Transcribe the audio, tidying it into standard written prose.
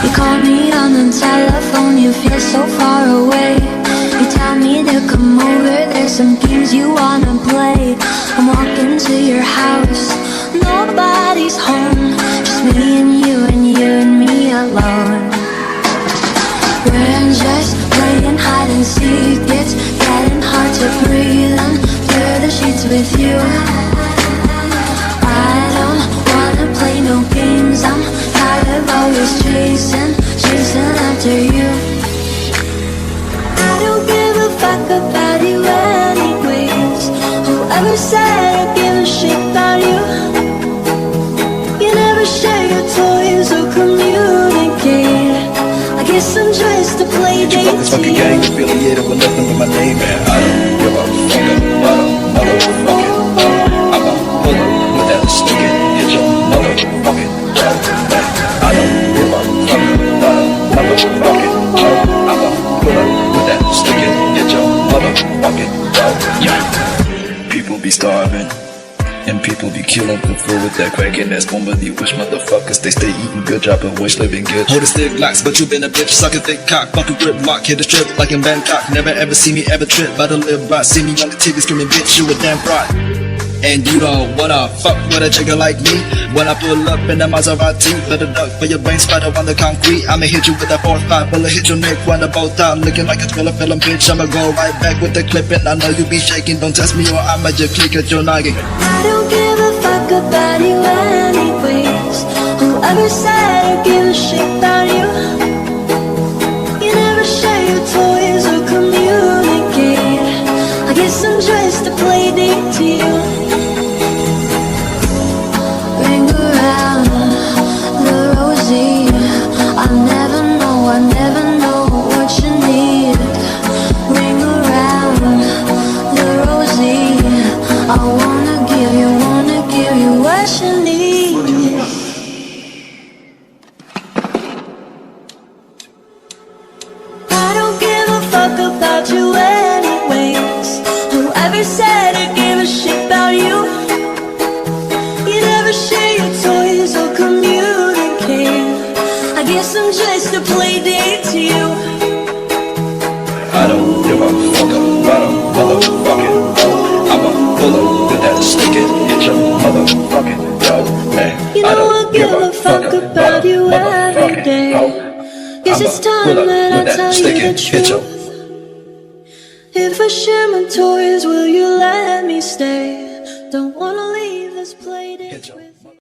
You call me on the telephone, you feel so far away. You tell me to come over, there's some games you wanna play. I'm walking to your house, nobody's home, just me and you and me alone. We're just playing hide and seek, it's getting hard to breathe under the sheets with you. I don't wanna play no games, I'm tired of always chasing after you. I don't give a fuck about you anyways. Whoever said I give a shit about you? You never share your toys or communicate. I guess I'm just a play date to you. This fucking gang affiliated with nothing but my name, man. I don't give a fuck about a motherfucking I'ma pull up with that stick and hit your motherfucking dog, man. I don't give a fuck about a motherfucking I'ma pull up with that stick and hit your motherfucking dog, yeah. People be starving and people be killing for food with that crack and that's one of you wish motherfuckers they stay eating good, dropping wish living good. Hold a stick locks, but you been a bitch, suck a thick cock, bump a grip lock, hit a strip like in Bangkok. Never ever see me ever trip, but I live by. See me on the TV screaming, bitch, you a damn fraud. And you don't wanna fuck with a jigger like me. When I pull up in the Maserati, better duck for your brain spider on the concrete. I'ma hit you with a 4-5, bullet hit your neck, run the both out, looking like a thriller film, bitch. I'ma go right back with the clip and I know you be shaking. Don't test me or I'ma just click at your noggin. I don't give a fuck about you anyways. Whoever said I give a shit about you? You never share your toys or communicate. I guess I'm just a play date to you. Ring around the rosy. I never know what you need. Ring around the rosy. I wanna give you what you need. I don't give a fuck about you anyways. Whoever said I give a shit about you? You never share your toys or communicate. I guess I'm just a play date to you. I don't give a fuck about a motherfucking I'ma pull up with that stick and hit your motherfucking dog, man. You know I give a fuck about you every day. Guess it's time that I tell you the truth. If I share my toys, will you let me stay? Don't wanna leave this play date with